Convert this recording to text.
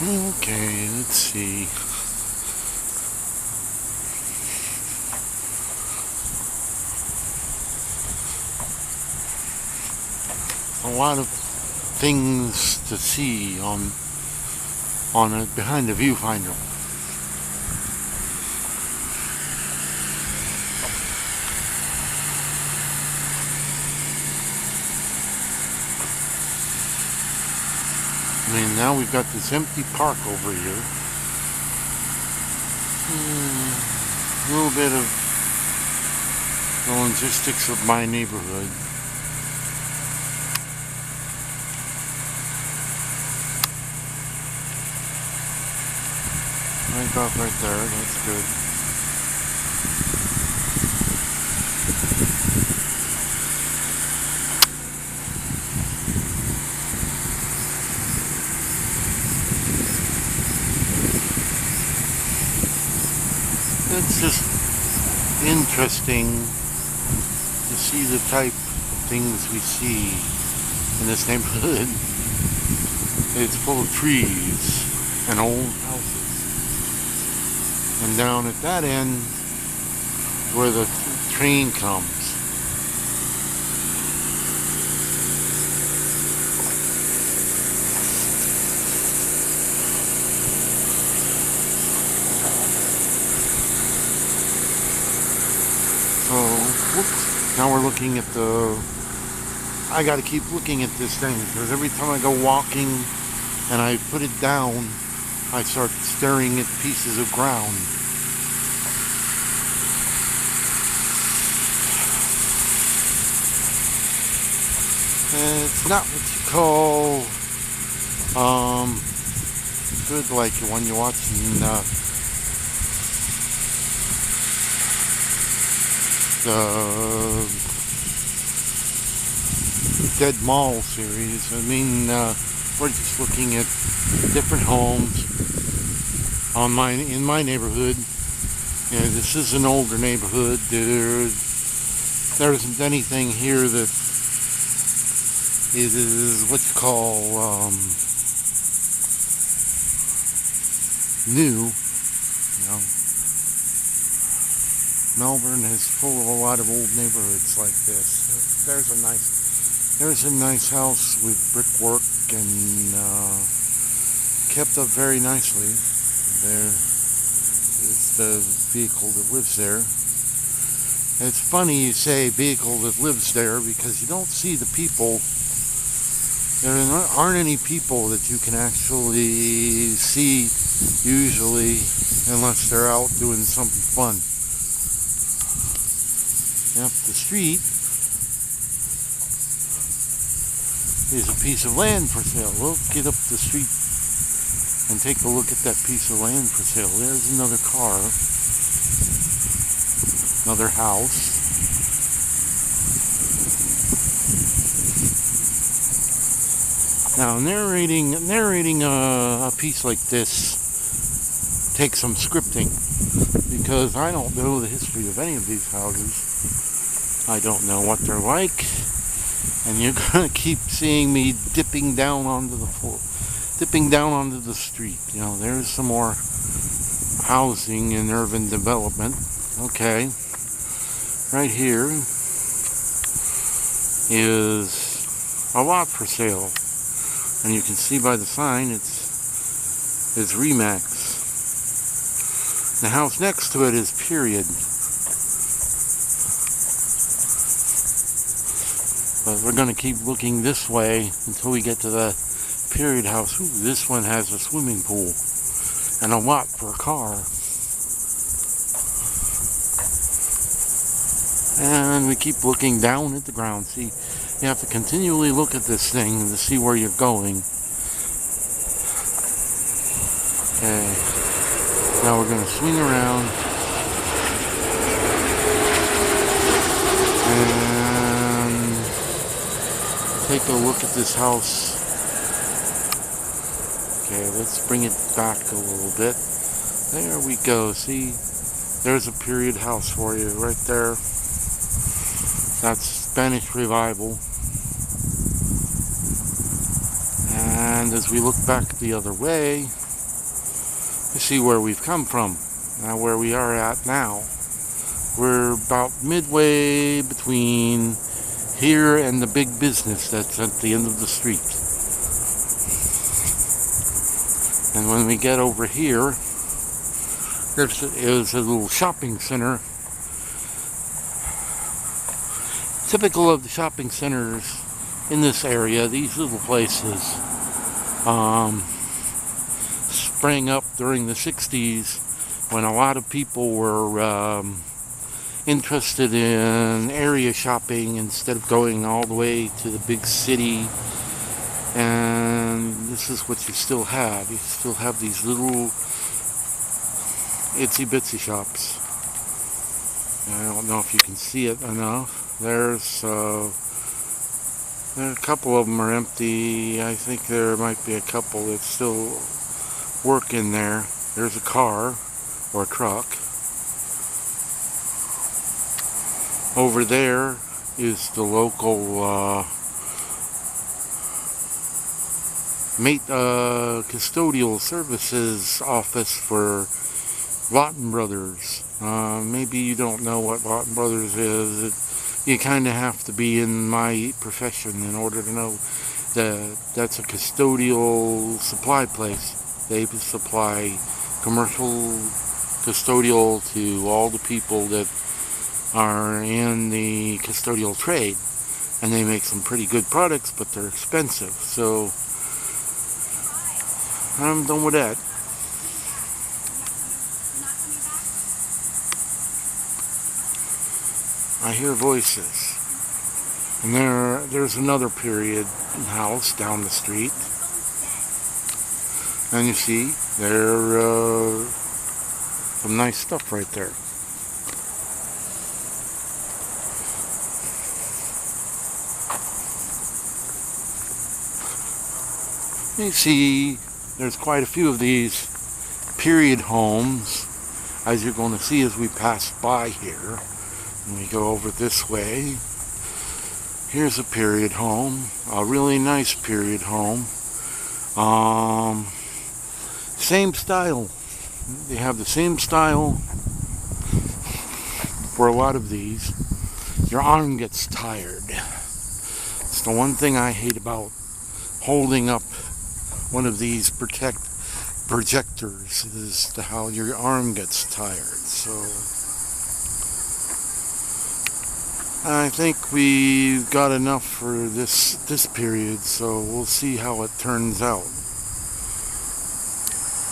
Okay, let's see. A lot of things to see on it behind the viewfinder. I mean, now we've got this empty park over here. A little bit of the logistics of my neighborhood. Right off right there, that's good. It's just interesting to see the type of things we see in this neighborhood. It's full of trees and old houses. And down at that end, where the train comes. So, whoops, now we're looking at I gotta keep looking at this thing, because every time I go walking and I put it down, I start staring at pieces of ground. It's not what you call good, like when you're watching the Dead Mall series. I mean, we're just looking at different homes in my neighborhood. Yeah, this is an older neighborhood. There isn't anything here that is what you call new. You know, Melbourne is full of a lot of old neighborhoods like this. There's a nice house with brickwork and kept up very nicely. There is the vehicle that lives there. It's funny you say vehicle that lives there, because you don't see the people. There aren't any people that you can actually see usually, unless they're out doing something fun. Up the street is a piece of land for sale. We'll get up the street and take a look at that piece of land for sale. There's another car, another house. Now, narrating a piece like this takes some scripting, because I don't know the history of any of these houses. I don't know what they're like, and you're gonna keep seeing me dipping down onto the street. You know, there's some more housing and urban development. Okay, right here is a lot for sale. And you can see by the sign, it's Remax. The house next to it is Period. But we're going to keep looking this way until we get to the Period house. Ooh, this one has a swimming pool and a lot for a car. And we keep looking down at the ground. See, you have to continually look at this thing to see where you're going. Okay, now we're going to swing around and take a look at this house. Okay, let's bring it back a little bit. There we go. See, there's a Period house for you right there. That's Spanish Revival. And as we look back the other way, to see where we've come from. Now where we are at now, we're about midway between here and the big business that's at the end of the street. And when we get over here, there's a little shopping center. Typical of the shopping centers in this area, these little places sprang up during the 60s when a lot of people were interested in area shopping instead of going all the way to the big city. And this is what you still have. You still have these little itsy bitsy shops. I don't know if you can see it enough. There a couple of them are empty. I think there might be a couple that still work in there. There's a car or a truck. Over there is the local custodial services office for Lawton Brothers. Maybe you don't know what Lawton Brothers is. You kind of have to be in my profession in order to know that that's a custodial supply place. They supply commercial custodial to all the people that are in the custodial trade, and they make some pretty good products, but they're expensive. So I'm done with that. I hear voices, and there's another period house down the street, and you see there's some nice stuff right there. You see there's quite a few of these period homes, as you're going to see as we pass by here. And we go over this way. Here's a period home, a really nice period home. Same style. They have the same style for a lot of these. Your arm gets tired. It's the one thing I hate about holding up one of these projectors is how your arm gets tired. So I think we've got enough for this period, so we'll see how it turns out.